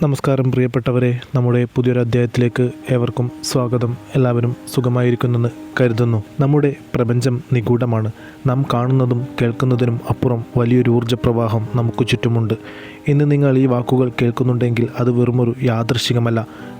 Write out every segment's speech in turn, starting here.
നമസ്കാരം പ്രിയപ്പെട്ടവരെ, നമ്മുടെ പുതിയൊരു അധ്യായത്തിലേക്ക് ഏവർക്കും സ്വാഗതം. എല്ലാവരും സുഖമായിരിക്കുന്നെന്ന് കരുതുന്നു. നമ്മുടെ പ്രപഞ്ചം നിഗൂഢമാണ്. നാം കാണുന്നതും കേൾക്കുന്നതിനും അപ്പുറം വലിയൊരു ഊർജ്ജപ്രവാഹം നമുക്ക് ചുറ്റുമുണ്ട്. ഇന്ന് നിങ്ങൾ ഈ വാക്കുകൾ കേൾക്കുന്നുണ്ടെങ്കിൽ അത് വെറുമൊരു യാദൃശ്ചികമല്ല.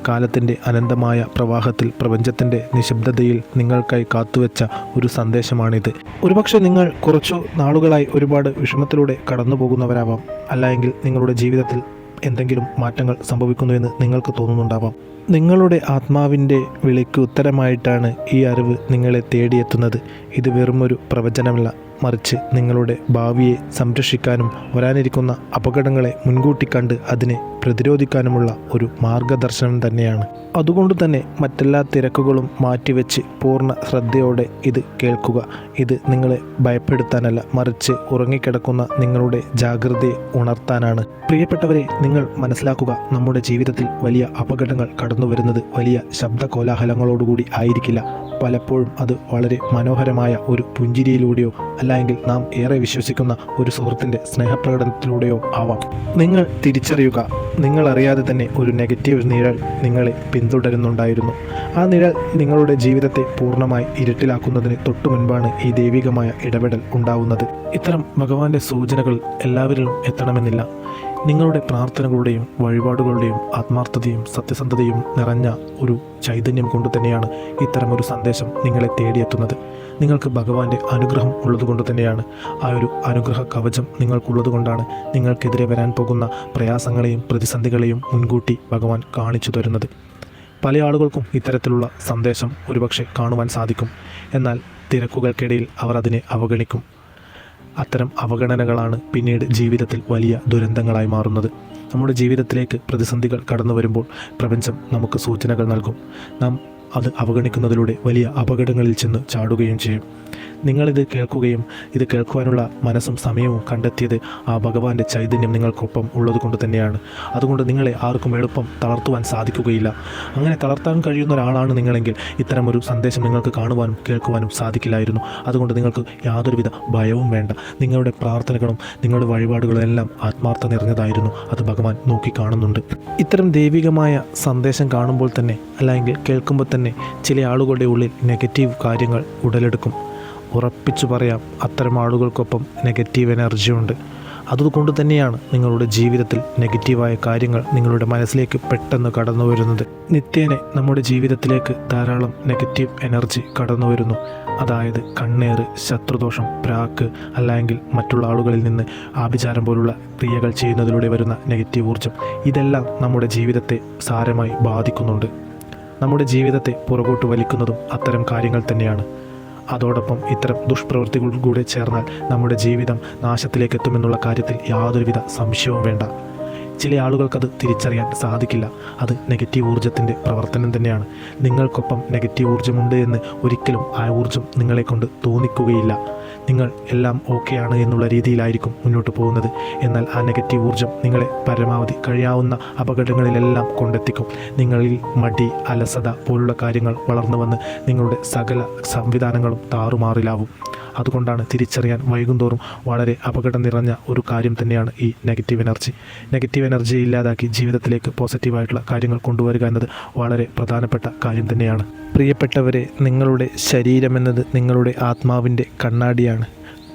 കാലത്തിൻ്റെ അനന്തമായ പ്രവാഹത്തിൽ പ്രപഞ്ചത്തിൻ്റെ നിശബ്ദതയിൽ നിങ്ങൾക്കായി കാത്തുവെച്ച ഒരു സന്ദേശമാണിത്. ഒരുപക്ഷെ നിങ്ങൾ കുറച്ചു നാളുകളായി ഒരുപാട് വിഷമത്തിലൂടെ കടന്നു പോകുന്നവരാവാം. അല്ലെങ്കിൽ നിങ്ങളുടെ ജീവിതത്തിൽ എന്തെങ്കിലും മാറ്റങ്ങൾ സംഭവിക്കുന്നുവെന്ന് നിങ്ങൾക്ക് തോന്നുന്നുണ്ടാവാം. നിങ്ങളുടെ ആത്മാവിൻ്റെ വിളിക്ക് ഉത്തരമായിട്ടാണ് ഈ അറിവ് നിങ്ങളെ തേടിയെത്തുന്നത്. ഇത് വെറുമൊരു പ്രവചനമല്ല, മറിച്ച് നിങ്ങളുടെ ഭാവിയെ സംരക്ഷിക്കാനും വരാനിരിക്കുന്ന അപകടങ്ങളെ മുൻകൂട്ടി കണ്ട് അതിനെ പ്രതിരോധിക്കാനുമുള്ള ഒരു മാർഗദർശനം തന്നെയാണ്. അതുകൊണ്ട് തന്നെ മറ്റെല്ലാ തിരക്കുകളും മാറ്റിവെച്ച് പൂർണ്ണ ശ്രദ്ധയോടെ ഇത് കേൾക്കുക. ഇത് നിങ്ങളെ ഭയപ്പെടുത്താനല്ല, മറിച്ച് ഉറങ്ങിക്കിടക്കുന്ന നിങ്ങളുടെ ജാഗ്രതയെ ഉണർത്താനാണ്. പ്രിയപ്പെട്ടവരെ, നിങ്ങൾ മനസ്സിലാക്കുക, നമ്മുടെ ജീവിതത്തിൽ വലിയ അപകടങ്ങൾ കടന്നു വരുന്നത് വലിയ ശബ്ദ കോലാഹലങ്ങളോടുകൂടി ആയിരിക്കില്ല. പലപ്പോഴും അത് വളരെ മനോഹരമായ ഒരു പുഞ്ചിരിയിലൂടെയോ അല്ലെങ്കിൽ നാം ഏറെ വിശ്വസിക്കുന്ന ഒരു സുഹൃത്തിൻ്റെ സ്നേഹപ്രകടനത്തിലൂടെയോ ആവാം. നിങ്ങൾ തിരിച്ചറിയുക, നിങ്ങൾ അറിയാതെ തന്നെ ഒരു നെഗറ്റീവ് നിഴൽ നിങ്ങളെ പിന്തുടരുന്നുണ്ടായിരുന്നു. ആ നിഴൽ നിങ്ങളുടെ ജീവിതത്തെ പൂർണ്ണമായി ഇരുട്ടിലാക്കുന്നതിന് തൊട്ടു മുൻപാണ് ഈ ദൈവികമായ ഇടപെടൽ ഉണ്ടാവുന്നത്. ഇത്തരം ഭഗവാന്റെ സൂചനകൾ എല്ലാവരിലും എത്തണമെന്നില്ല. നിങ്ങളുടെ പ്രാർത്ഥനകളുടെയും വഴിപാടുകളുടെയും ആത്മാർത്ഥതയും സത്യസന്ധതയും നിറഞ്ഞ ഒരു ചൈതന്യം കൊണ്ട് തന്നെയാണ് ഇത്തരമൊരു സന്ദേശം നിങ്ങളെ തേടിയെത്തുന്നത്. നിങ്ങൾക്ക് ഭഗവാന്റെ അനുഗ്രഹം ഉള്ളതുകൊണ്ട് തന്നെയാണ്. ആ ഒരു അനുഗ്രഹ കവചം നിങ്ങൾക്കുള്ളത് കൊണ്ടാണ് നിങ്ങൾക്കെതിരെ വരാൻ പോകുന്ന പ്രയാസങ്ങളെയും പ്രതിസന്ധികളെയും മുൻകൂട്ടി ഭഗവാൻ കാണിച്ചു തരുന്നത്. പല ആളുകൾക്കും ഇത്തരത്തിലുള്ള സന്ദേശം ഒരുപക്ഷെ കാണുവാൻ സാധിക്കും. എന്നാൽ തിരക്കുകൾക്കിടയിൽ അവർ അതിനെ അവഗണിക്കും. അത്തരം അവഗണനകളാണ് പിന്നീട് ജീവിതത്തിൽ വലിയ ദുരന്തങ്ങളായി മാറുന്നത്. നമ്മുടെ ജീവിതത്തിലേക്ക് പ്രതിസന്ധികൾ കടന്നു വരുമ്പോൾ പ്രപഞ്ചം നമുക്ക് സൂചനകൾ നൽകും. നാം അത് അവഗണിക്കുന്നതിലൂടെ വലിയ അപകടങ്ങളിൽ ചെന്ന് ചാടുകയും ചെയ്യും. നിങ്ങളിത് കേൾക്കുകയും ഇത് കേൾക്കുവാനുള്ള മനസ്സും സമയവും കണ്ടെത്തിയത് ആ ഭഗവാന്റെ ചൈതന്യം നിങ്ങൾക്കൊപ്പം ഉള്ളത് കൊണ്ട് തന്നെയാണ്. അതുകൊണ്ട് നിങ്ങളെ ആർക്കും എളുപ്പം തളർത്തുവാൻ സാധിക്കുകയില്ല. അങ്ങനെ തളർത്താൻ കഴിയുന്ന ഒരാളാണ് നിങ്ങളെങ്കിൽ ഇത്തരമൊരു സന്ദേശം നിങ്ങൾക്ക് കാണുവാനും കേൾക്കുവാനും സാധിക്കില്ലായിരുന്നു. അതുകൊണ്ട് നിങ്ങൾക്ക് യാതൊരുവിധ ഭയവും വേണ്ട. നിങ്ങളുടെ പ്രാർത്ഥനകളും നിങ്ങളുടെ വഴിപാടുകളും എല്ലാം ആത്മാർത്ഥ നിറഞ്ഞതായിരുന്നു. അത് ഭഗവാൻ നോക്കി കാണുന്നുണ്ട്. ഇത്തരം ദൈവികമായ സന്ദേശം കാണുമ്പോൾ തന്നെ അല്ലെങ്കിൽ കേൾക്കുമ്പോൾ തന്നെ ചില ആളുകളുടെ ഉള്ളിൽ നെഗറ്റീവ് കാര്യങ്ങൾ ഉടലെടുക്കും. ഉറപ്പിച്ചു പറയാം, അത്തരം ആളുകൾക്കൊപ്പം നെഗറ്റീവ് എനർജി ഉണ്ട്. അതുകൊണ്ട് തന്നെയാണ് നിങ്ങളുടെ ജീവിതത്തിൽ നെഗറ്റീവായ കാര്യങ്ങൾ നിങ്ങളുടെ മനസ്സിലേക്ക് പെട്ടെന്ന് കടന്നു വരുന്നത്. നിത്യേന നമ്മുടെ ജീവിതത്തിലേക്ക് ധാരാളം നെഗറ്റീവ് എനർജി കടന്നു വരുന്നു. അതായത് കണ്ണേറ്, ശത്രുദോഷം, പ്രാക്ക്, അല്ലെങ്കിൽ മറ്റുള്ള ആളുകളിൽ നിന്ന് ആഭിചാരം പോലുള്ള ക്രിയകൾ ചെയ്യുന്നതിലൂടെ വരുന്ന നെഗറ്റീവ് ഊർജ്ജം, ഇതെല്ലാം നമ്മുടെ ജീവിതത്തെ സാരമായി ബാധിക്കുന്നുണ്ട്. നമ്മുടെ ജീവിതത്തെ പുറകോട്ട് വലിക്കുന്നതും അത്തരം കാര്യങ്ങൾ തന്നെയാണ്. അതോടൊപ്പം ഇത്തരം ദുഷ്പ്രവൃത്തികൾ കൂടെ ചേർന്നാൽ നമ്മുടെ ജീവിതം നാശത്തിലേക്ക് എത്തുമെന്നുള്ള കാര്യത്തിൽ യാതൊരുവിധ സംശയവും വേണ്ട. ചില ആളുകൾക്കത് തിരിച്ചറിയാൻ സാധിക്കില്ല. അത് നെഗറ്റീവ് ഊർജ്ജത്തിൻ്റെ പ്രവർത്തനം തന്നെയാണ്. നിങ്ങൾക്കൊപ്പം നെഗറ്റീവ് ഊർജ്ജമുണ്ട് എന്ന് ഒരിക്കലും ആ ഊർജ്ജം നിങ്ങളെക്കൊണ്ട് തോന്നിക്കുകയില്ല. നിങ്ങൾ എല്ലാം ഓക്കെയാണ് എന്നുള്ള രീതിയിലായിരിക്കും മുന്നോട്ട് പോകുന്നത്. എന്നാൽ ആ നെഗറ്റീവ് ഊർജ്ജം നിങ്ങളെ പരമാവധി കഴിയാവുന്ന അപകടങ്ങളിലെല്ലാം കൊണ്ടെത്തിക്കും. നിങ്ങളിൽ മടി, അലസത പോലുള്ള കാര്യങ്ങൾ വളർന്നു വന്ന് നിങ്ങളുടെ സകല സംവിധാനങ്ങളും താറുമാറിലാവും. അതുകൊണ്ടാണ് തിരിച്ചറിയാൻ വൈകുന്തോറും വളരെ അപകടം നിറഞ്ഞ ഒരു കാര്യം തന്നെയാണ് ഈ നെഗറ്റീവ് എനർജി. നെഗറ്റീവ് എനർജി ഇല്ലാതാക്കി ജീവിതത്തിലേക്ക് പോസിറ്റീവായിട്ടുള്ള കാര്യങ്ങൾ കൊണ്ടുവരിക എന്നത് വളരെ പ്രധാനപ്പെട്ട കാര്യം തന്നെയാണ്. പ്രിയപ്പെട്ടവരെ, നിങ്ങളുടെ ശരീരമെന്നത് നിങ്ങളുടെ ആത്മാവിൻ്റെ കണ്ണാടിയാണ്.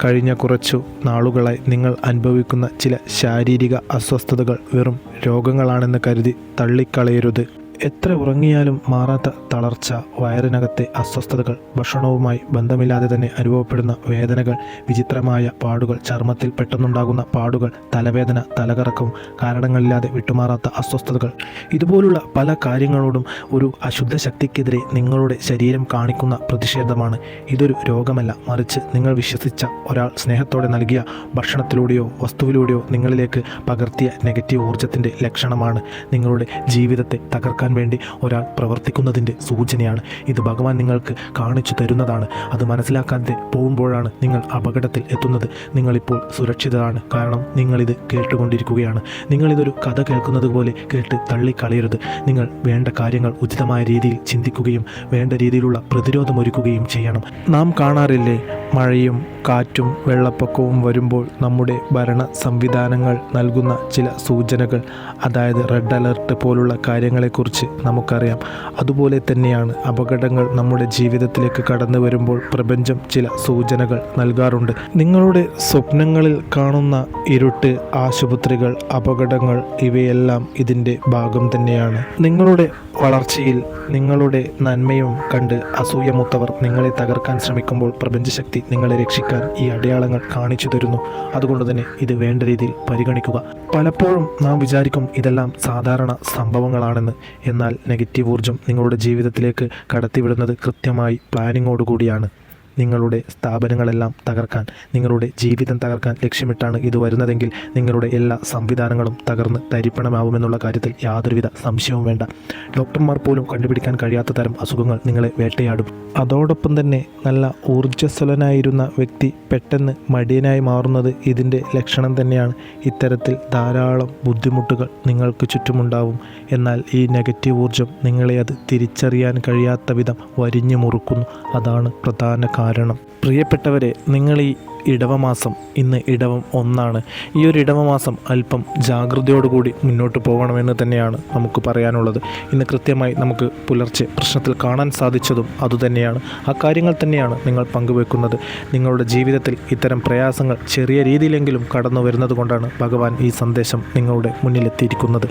കഴിഞ്ഞ കുറച്ചു നാളുകളായി നിങ്ങൾ അനുഭവിക്കുന്ന ചില ശാരീരിക അസ്വസ്ഥതകൾ വെറും രോഗങ്ങളാണെന്ന് കരുതി തള്ളിക്കളയരുത്. എത്ര ഉറങ്ങിയാലും മാറാത്ത തളർച്ച, വയറിനകത്തെ അസ്വസ്ഥതകൾ, ഭക്ഷണവുമായി ബന്ധമില്ലാതെ തന്നെ അനുഭവപ്പെടുന്ന വേദനകൾ, വിചിത്രമായ പാടുകൾ, ചർമ്മത്തിൽ പെട്ടെന്നുണ്ടാകുന്ന പാടുകൾ, തലവേദന, തലകറക്കവും കാരണങ്ങളില്ലാതെ വിട്ടുമാറാത്ത അസ്വസ്ഥതകൾ, ഇതുപോലുള്ള പല കാര്യങ്ങളോടും ഒരു അശുദ്ധ ശക്തിക്കെതിരെ നിങ്ങളുടെ ശരീരം കാണിക്കുന്ന പ്രതിഷേധമാണ്. ഇതൊരു രോഗമല്ല, മറിച്ച് നിങ്ങൾ വിശ്വസിച്ച ഒരാൾ സ്നേഹത്തോടെ നൽകിയ ഭക്ഷണത്തിലൂടെയോ വസ്തുവിലൂടെയോ നിങ്ങളിലേക്ക് പകർത്തിയ നെഗറ്റീവ് ഊർജ്ജത്തിൻ്റെ ലക്ഷണമാണ്. നിങ്ങളുടെ ജീവിതത്തെ തകർക്കാൻ രക്ഷിക്കാൻ വേണ്ടി ഒരാൾ പ്രവർത്തിക്കുന്നതിൻ്റെ സൂചനയാണ്. ഇത് ഭഗവാൻ നിങ്ങൾക്ക് കാണിച്ചു തരുന്നതാണ്. അത് മനസ്സിലാക്കാതെ പോകുമ്പോഴാണ് നിങ്ങൾ അപകടത്തിൽ എത്തുന്നത്. നിങ്ങളിപ്പോൾ സുരക്ഷിതരാണ്, കാരണം നിങ്ങളിത് കേട്ടുകൊണ്ടിരിക്കുകയാണ്. നിങ്ങളിതൊരു കഥ കേൾക്കുന്നത് പോലെ കേട്ട് തള്ളിക്കളയരുത്. നിങ്ങൾ വേണ്ട കാര്യങ്ങൾ ഉചിതമായ രീതിയിൽ ചിന്തിക്കുകയും വേണ്ട രീതിയിലുള്ള പ്രതിരോധമൊരുക്കുകയും ചെയ്യണം. നാം കാണാറില്ലേ, മഴയും കാറ്റും വെള്ളപ്പൊക്കവും വരുമ്പോൾ നമ്മുടെ ഭരണ സംവിധാനങ്ങൾ നൽകുന്ന ചില സൂചനകൾ, അതായത് റെഡ് അലർട്ട് പോലുള്ള കാര്യങ്ങളെക്കുറിച്ച് നമുക്കറിയാം. അതുപോലെ തന്നെയാണ് അപകടങ്ങൾ നമ്മുടെ ജീവിതത്തിലേക്ക് കടന്നു വരുമ്പോൾ പ്രപഞ്ചം ചില സൂചനകൾ നൽകാറുണ്ട്. നിങ്ങളുടെ സ്വപ്നങ്ങളിൽ കാണുന്ന ഇരുട്ട്, ആശുപത്രികൾ, അപകടങ്ങൾ ഇവയെല്ലാം ഇതിൻ്റെ ഭാഗം തന്നെയാണ്. നിങ്ങളുടെ വളർച്ചയിൽ നിങ്ങളുടെ നന്മയും കണ്ട് അസൂയമൂത്തവർ നിങ്ങളെ തകർക്കാൻ ശ്രമിക്കുമ്പോൾ പ്രപഞ്ചശക്തി നിങ്ങളെ രക്ഷിക്കാൻ ഈ അടയാളങ്ങൾ കാണിച്ചു തരുന്നു. അതുകൊണ്ട് തന്നെ ഇത് വേണ്ട രീതിയിൽ പരിഗണിക്കുക. പലപ്പോഴും നാം വിചാരിക്കും ഇതെല്ലാം സാധാരണ സംഭവങ്ങളാണെന്ന്. എന്നാൽ നെഗറ്റീവ് ഊർജം നിങ്ങളുടെ ജീവിതത്തിലേക്ക് കടത്തിവിടുന്നത് കൃത്യമായി പ്ലാനിങ്ങോടുകൂടിയാണ്. നിങ്ങളുടെ സ്ഥാപനങ്ങളെല്ലാം തകർക്കാൻ, നിങ്ങളുടെ ജീവിതം തകർക്കാൻ ലക്ഷ്യമിട്ടാണ് ഇത് വരുന്നതെങ്കിൽ നിങ്ങളുടെ എല്ലാ സംവിധാനങ്ങളും തകർന്ന് തരിപ്പണമാവുമെന്നുള്ള കാര്യത്തിൽ യാതൊരുവിധ സംശയവും വേണ്ട. ഡോക്ടർമാർ പോലും കണ്ടുപിടിക്കാൻ കഴിയാത്ത തരം അസുഖങ്ങൾ നിങ്ങളെ വേട്ടയാടും. അതോടൊപ്പം തന്നെ നല്ല ഊർജ്ജസ്വലനായിരുന്ന വ്യക്തി പെട്ടെന്ന് മടിയനായി മാറുന്നത് ഇതിൻ്റെ ലക്ഷണം തന്നെയാണ്. ഇത്തരത്തിൽ ധാരാളം ബുദ്ധിമുട്ടുകൾ നിങ്ങൾക്ക് ചുറ്റുമുണ്ടാവും. എന്നാൽ ഈ നെഗറ്റീവ് ഊർജം നിങ്ങളെ അത് തിരിച്ചറിയാൻ കഴിയാത്ത വിധം വരിഞ്ഞു മുറുക്കുന്നു. അതാണ് പ്രധാന കാരണം. പ്രിയപ്പെട്ടവരെ, നിങ്ങൾ ഈ ഇടവമാസം, ഇന്ന് ഇടവം 1, ഈ ഒരു ഇടവമാസം അല്പം ജാഗ്രതയോടുകൂടി മുന്നോട്ട് പോകണമെന്ന് തന്നെയാണ് നമുക്ക് പറയാനുള്ളത്. ഇന്ന് കൃത്യമായി നമുക്ക് പുലർച്ചെ പ്രശ്നത്തിൽ കാണാൻ സാധിച്ചതും അതുതന്നെയാണ്. ആ കാര്യങ്ങൾ തന്നെയാണ് നിങ്ങൾ പങ്കുവെക്കുന്നത്. നിങ്ങളുടെ ജീവിതത്തിൽ ഇത്തരം പ്രയാസങ്ങൾ ചെറിയ രീതിയിലെങ്കിലും കടന്നു വരുന്നത് കൊണ്ടാണ് ഭഗവാൻ ഈ സന്ദേശം നിങ്ങളുടെ മുന്നിലെത്തിയിരിക്കുന്നത്.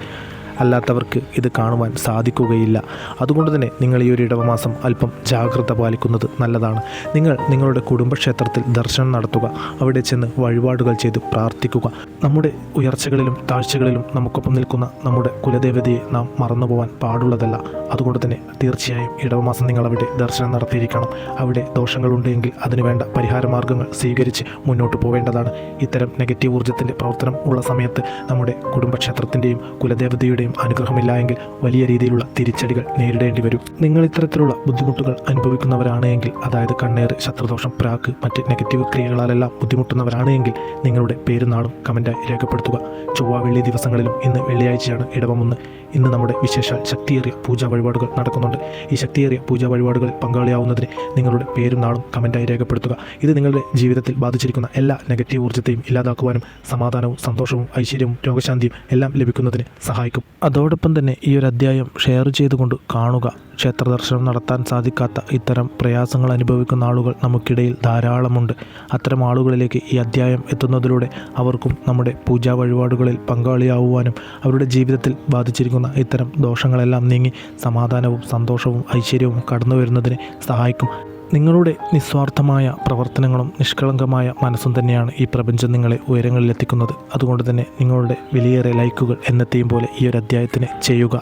അല്ലാത്തവർക്ക് ഇത് കാണുവാൻ സാധിക്കുകയില്ല. അതുകൊണ്ട് തന്നെ നിങ്ങൾ ഈ ഒരു ഇടവമാസം അല്പം ജാഗ്രത പാലിക്കുന്നത് നല്ലതാണ്. നിങ്ങൾ നിങ്ങളുടെ കുടുംബക്ഷേത്രത്തിൽ ദർശനം നടത്തുക. അവിടെ ചെന്ന് വഴിപാടുകൾ ചെയ്ത് പ്രാർത്ഥിക്കുക. നമ്മുടെ ഉയർച്ചകളിലും താഴ്ചകളിലും നമുക്കൊപ്പം നിൽക്കുന്ന നമ്മുടെ കുലദേവതയെ നാം മറന്നുപോകാൻ പാടുള്ളതല്ല. അതുകൊണ്ട് തന്നെ തീർച്ചയായും ഇടവമാസം നിങ്ങൾ അവിടെ ദർശനം നടത്തിയിരിക്കണം. അവിടെ ദോഷങ്ങളുണ്ടെങ്കിൽ അതിനുവേണ്ട പരിഹാര മാർഗ്ഗങ്ങൾ സ്വീകരിച്ച് മുന്നോട്ട് പോവേണ്ടതാണ്. ഇത്തരം നെഗറ്റീവ് ഊർജ്ജത്തിൻ്റെ പ്രവർത്തനം ഉള്ള സമയത്ത് നമ്മുടെ കുടുംബക്ഷേത്രത്തിൻ്റെയും കുലദേവതയുടെയും അനുഗ്രഹമില്ല എങ്കിൽ വലിയ രീതിയിലുള്ള തിരിച്ചടികൾ നേരിടേണ്ടി വരും. നിങ്ങൾ ഇത്തരത്തിലുള്ള ബുദ്ധിമുട്ടുകൾ അനുഭവിക്കുന്നവരാണ് എങ്കിൽ, അതായത് കണ്ണേറ്, ശത്രുദോഷം, പ്രാക്ക്, മറ്റ് നെഗറ്റീവ് ക്രിയകളാലെല്ലാം ബുദ്ധിമുട്ടുന്നവരാണ് എങ്കിൽ നിങ്ങളുടെ പേരും നാളും കമൻറ്റായി രേഖപ്പെടുത്തുക. ചൊവ്വ വെള്ളി ദിവസങ്ങളിലും ഇന്ന് വെള്ളിയാഴ്ചയാണ് ഇടവം 1. ഇന്ന് നമ്മുടെ വിശേഷാൽ ശക്തിയേറിയ പൂജാ വഴിപാടുകൾ നടക്കുന്നുണ്ട്. ഈ ശക്തിയേറിയ പൂജാ വഴിപാടുകളിൽ പങ്കാളിയാവുന്നതിന് നിങ്ങളുടെ പേരും നാളും കമൻറ്റായി രേഖപ്പെടുത്തുക. ഇത് നിങ്ങളുടെ ജീവിതത്തിൽ ബാധിച്ചിരിക്കുന്ന എല്ലാ നെഗറ്റീവ് ഊർജ്ജത്തെയും ഇല്ലാതാക്കുവാനും സമാധാനവും സന്തോഷവും ഐശ്വര്യവും രോഗശാന്തിയും എല്ലാം ലഭിക്കുന്നതിന് സഹായിക്കും. അതോടൊപ്പം തന്നെ ഈ ഒരു അധ്യായം ഷെയർ ചെയ്തുകൊണ്ട് കാണുക. ക്ഷേത്ര ദർശനം നടത്താൻ സാധിക്കാത്ത ഇത്തരം പ്രയാസങ്ങൾ അനുഭവിക്കുന്ന ആളുകൾ നമുക്കിടയിൽ ധാരാളമുണ്ട്. അത്തരം ആളുകളിലേക്ക് ഈ അധ്യായം എത്തുന്നതിലൂടെ അവർക്കും നമ്മുടെ പൂജാ വഴിപാടുകളിൽ പങ്കാളിയാവുവാനും അവരുടെ ജീവിതത്തിൽ ബാധിച്ചിരിക്കുന്ന ഇത്തരം ദോഷങ്ങളെല്ലാം നീങ്ങി സമാധാനവും സന്തോഷവും ഐശ്വര്യവും കടന്നു വരുന്നതിന് സഹായിക്കും. നിങ്ങളുടെ നിസ്വാർത്ഥമായ പ്രവർത്തനങ്ങളും നിഷ്കളങ്കമായ മനസ്സും തന്നെയാണ് ഈ പ്രപഞ്ചം നിങ്ങളെ ഉയരങ്ങളിലെത്തിക്കുന്നത്. അതുകൊണ്ട് തന്നെ നിങ്ങളുടെ വിലയേറെ ലൈക്കുകൾ എന്നത്തെയും പോലെ ഈ ഒരു അധ്യായത്തിന് ചെയ്യുക.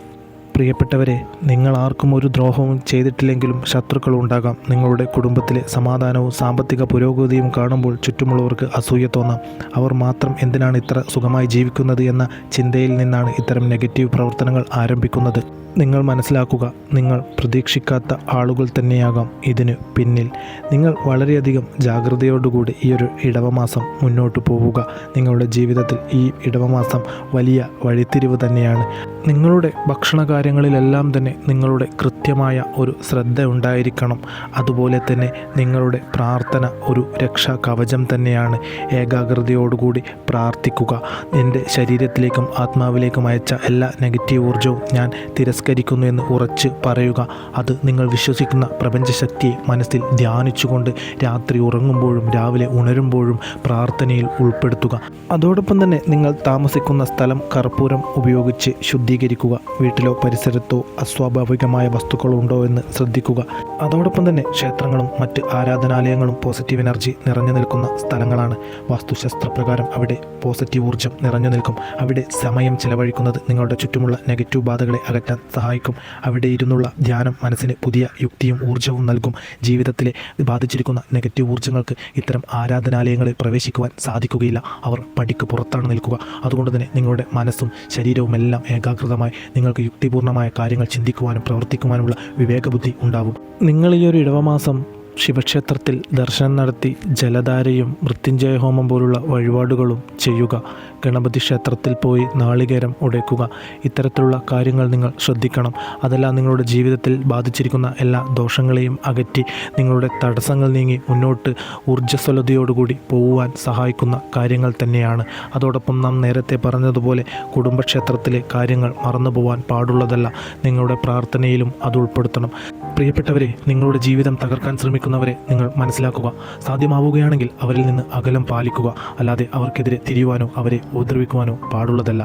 പ്രിയപ്പെട്ടവരെ, നിങ്ങൾ ആർക്കും ഒരു ദ്രോഹവും ചെയ്തിട്ടില്ലെങ്കിലും ശത്രുക്കൾ ഉണ്ടാകാം. നിങ്ങളുടെ കുടുംബത്തിലെ സമാധാനവും സാമ്പത്തിക പുരോഗതിയും കാണുമ്പോൾ ചുറ്റുമുള്ളവർക്ക് അസൂയ തോന്നാം. അവർ മാത്രം എന്തിനാണ് ഇത്ര സുഖമായി ജീവിക്കുന്നത് എന്ന ചിന്തയിൽ നിന്നാണ് ഇത്തരം നെഗറ്റീവ് പ്രവർത്തനങ്ങൾ ആരംഭിക്കുന്നത്. നിങ്ങൾ മനസ്സിലാക്കുക, നിങ്ങൾ പ്രതീക്ഷിക്കാത്ത ആളുകൾ തന്നെയാകാം ഇതിന് പിന്നിൽ. നിങ്ങൾ വളരെയധികം ജാഗ്രതയോടുകൂടി ഈ ഒരു ഇടവമാസം മുന്നോട്ട് പോവുക. നിങ്ങളുടെ ജീവിതത്തിൽ ഈ ഇടവമാസം വലിയ വഴിത്തിരിവ് തന്നെയാണ്. നിങ്ങളുടെ ഭക്ഷണ കാര്യങ്ങളിലെല്ലാം തന്നെ നിങ്ങളുടെ കൃത്യമായ ഒരു ശ്രദ്ധ ഉണ്ടായിരിക്കണം. അതുപോലെ തന്നെ നിങ്ങളുടെ പ്രാർത്ഥന ഒരു രക്ഷാ കവചം തന്നെയാണ്. ഏകാഗ്രതയോടുകൂടി പ്രാർത്ഥിക്കുക. എൻ്റെ ശരീരത്തിലേക്കും ആത്മാവിലേക്കും അയച്ച എല്ലാ നെഗറ്റീവ് ഊർജ്ജവും ഞാൻ തിരസ്കരിക്കുന്നു എന്ന് ഉറച്ച് പറയുക. അത് നിങ്ങൾ വിശ്വസിക്കുന്ന പ്രപഞ്ചശക്തിയെ മനസ്സിൽ ധ്യാനിച്ചുകൊണ്ട് രാത്രി ഉറങ്ങുമ്പോഴും രാവിലെ ഉണരുമ്പോഴും പ്രാർത്ഥനയിൽ ഉൾപ്പെടുത്തുക. അതോടൊപ്പം തന്നെ നിങ്ങൾ താമസിക്കുന്ന സ്ഥലം കർപ്പൂരം ഉപയോഗിച്ച് ശുദ്ധീകരിക്കുക. വീട്ടിലോ പരിസരത്തോ അസ്വാഭാവികമായ വസ്തുക്കളുണ്ടോ എന്ന് ശ്രദ്ധിക്കുക. അതോടൊപ്പം തന്നെ ക്ഷേത്രങ്ങളും മറ്റ് ആരാധനാലയങ്ങളും പോസിറ്റീവ് എനർജി നിറഞ്ഞു നിൽക്കുന്ന സ്ഥലങ്ങളാണ്. വാസ്തുശാസ്ത്രപ്രകാരം അവിടെ പോസിറ്റീവ് ഊർജ്ജം നിറഞ്ഞു നിൽക്കും. അവിടെ സമയം ചിലവഴിക്കുന്നത് നിങ്ങളുടെ ചുറ്റുമുള്ള നെഗറ്റീവ് ബാധകളെ അകറ്റാൻ സഹായിക്കും. അവിടെ ഇരുന്നുള്ള ധ്യാനം മനസ്സിന് പുതിയ യുക്തിയും ഊർജ്ജവും നൽകും. ജീവിതത്തിലെ ബാധിച്ചിരിക്കുന്ന നെഗറ്റീവ് ഊർജ്ജങ്ങൾക്ക് ഇത്തരം ആരാധനാലയങ്ങളിൽ പ്രവേശിക്കുവാൻ സാധിക്കുകയില്ല. അവർ പടിക്ക് പുറത്താണ് നിൽക്കുക. അതുകൊണ്ട് തന്നെ നിങ്ങളുടെ മനസ്സും ശരീരവും എല്ലാം ഏകാഗ്രത കേന്ദ്രീകൃതമായി നിങ്ങൾക്ക് യുക്തിപൂർണ്ണമായ കാര്യങ്ങൾ ചിന്തിക്കുവാനും പ്രവർത്തിക്കുവാനുമുള്ള വിവേകബുദ്ധി ഉണ്ടാവും. നിങ്ങൾ ഈ ഒരു ഇടവമാസം ശിവക്ഷേത്രത്തിൽ ദർശനം നടത്തി ജലധാരയും മൃത്യുഞ്ജയ ഹോമം പോലുള്ള വഴിപാടുകളും ചെയ്യുക. ഗണപതി ക്ഷേത്രത്തിൽ പോയി നാളികേരം ഉടയ്ക്കുക. ഇത്തരത്തിലുള്ള കാര്യങ്ങൾ നിങ്ങൾ ശ്രദ്ധിക്കണം. അതെല്ലാം നിങ്ങളുടെ ജീവിതത്തിൽ ബാധിച്ചിരിക്കുന്ന എല്ലാ ദോഷങ്ങളെയും അകറ്റി നിങ്ങളുടെ തടസ്സങ്ങൾ നീങ്ങി മുന്നോട്ട് ഊർജ്ജസ്വലതയോടുകൂടി പോകുവാൻ സഹായിക്കുന്ന കാര്യങ്ങൾ തന്നെയാണ്. അതോടൊപ്പം നാം നേരത്തെ പറഞ്ഞതുപോലെ കുടുംബക്ഷേത്രത്തിലെ കാര്യങ്ങൾ മറന്നു പോകാൻ പാടുള്ളതല്ല. നിങ്ങളുടെ പ്രാർത്ഥനയിലും അത് ഉൾപ്പെടുത്തണം. പ്രിയപ്പെട്ടവരെ, നിങ്ങളുടെ ജീവിതം തകർക്കാൻ ശ്രമിക്കുന്നവരെ നിങ്ങൾ മനസ്സിലാക്കുക. സാധ്യമാവുകയാണെങ്കിൽ അവരിൽ നിന്ന് അകലം പാലിക്കുക. അല്ലാതെ അവർക്കെതിരെ തിരിയുവാനോ അവരെ ഉപദ്രവിക്കുവാനോ പാടുള്ളതല്ല.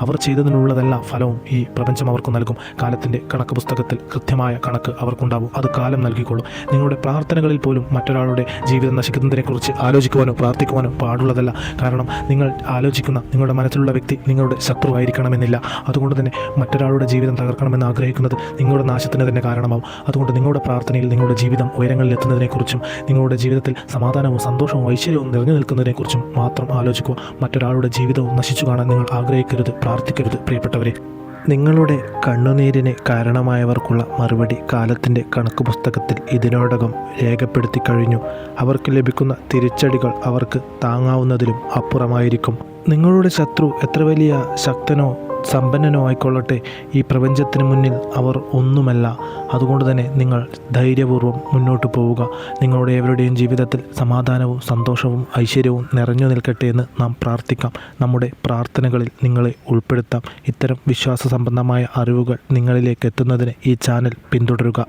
അവർ ചെയ്തതിനുള്ളതല്ല ഫലവും ഈ പ്രപഞ്ചം അവർക്ക് നൽകും. കാലത്തിൻ്റെ കണക്ക് പുസ്തകത്തിൽ കൃത്യമായ കണക്ക് അവർക്കുണ്ടാവും. അത് കാലം നൽകിക്കൊള്ളും. നിങ്ങളുടെ പ്രാർത്ഥനകളിൽ പോലും മറ്റൊരാളുടെ ജീവിതം നശിക്കുന്നതിനെക്കുറിച്ച് ആലോചിക്കുവാനോ പ്രാർത്ഥിക്കുവാനോ പാടുള്ളതല്ല. കാരണം നിങ്ങൾ ആലോചിക്കുന്ന നിങ്ങളുടെ മനസ്സിലുള്ള വ്യക്തി നിങ്ങളുടെ ശത്രുവായിരിക്കണമെന്നില്ല. അതുകൊണ്ട് തന്നെ മറ്റൊരാളുടെ ജീവിതം തകർക്കണമെന്ന് ആഗ്രഹിക്കുന്നത് നിങ്ങളുടെ നാശത്തിന് തന്നെ കാരണമാവും. അതുകൊണ്ട് നിങ്ങളുടെ പ്രാർത്ഥനയിൽ നിങ്ങളുടെ ജീവിതം ഉയരങ്ങളിൽ എത്തുന്നതിനെക്കുറിച്ചും നിങ്ങളുടെ ജീവിതത്തിൽ സമാധാനവും സന്തോഷവും ഐശ്വര്യവും നിറഞ്ഞു നിൽക്കുന്നതിനെക്കുറിച്ചും മാത്രം ആലോചിക്കുക. മറ്റൊരാളുടെ ജീവിതവും നശിച്ചു കാണാൻ നിങ്ങൾ ആഗ്രഹിക്കരുത്, പ്രാർത്ഥിക്കരുത്. പ്രിയപ്പെട്ടവരെ, നിങ്ങളുടെ കണ്ണുനീരിന് കാരണമായവർക്കുള്ള മറുപടി കാലത്തിൻ്റെ കണക്ക് പുസ്തകത്തിൽ ഇതിനോടകം രേഖപ്പെടുത്തി കഴിഞ്ഞു. അവർക്ക് ലഭിക്കുന്ന തിരിച്ചടികൾ അവർക്ക് താങ്ങാവുന്നതിലും അപ്പുറമായിരിക്കും. നിങ്ങളുടെ ശത്രു എത്ര വലിയ ശക്തനോ സമ്പന്നനോ ആയിക്കൊള്ളട്ടെ, ഈ പ്രപഞ്ചത്തിന് മുന്നിൽ അവർ ഒന്നുമല്ല. അതുകൊണ്ട് തന്നെ നിങ്ങൾ ധൈര്യപൂർവ്വം മുന്നോട്ട് പോവുക. നിങ്ങളുടെ എവരുടെയും ജീവിതത്തിൽ സമാധാനവും സന്തോഷവും ഐശ്വര്യവും നിറഞ്ഞു നിൽക്കട്ടെ എന്ന് നാം പ്രാർത്ഥിക്കാം. നമ്മുടെ പ്രാർത്ഥനകളിൽ നിങ്ങളെ ഉൾപ്പെടുത്താം. ഇത്തരം വിശ്വാസ സംബന്ധമായ അറിവുകൾ നിങ്ങളിലേക്ക് എത്തുന്നതിന് ഈ ചാനൽ പിന്തുടരുക.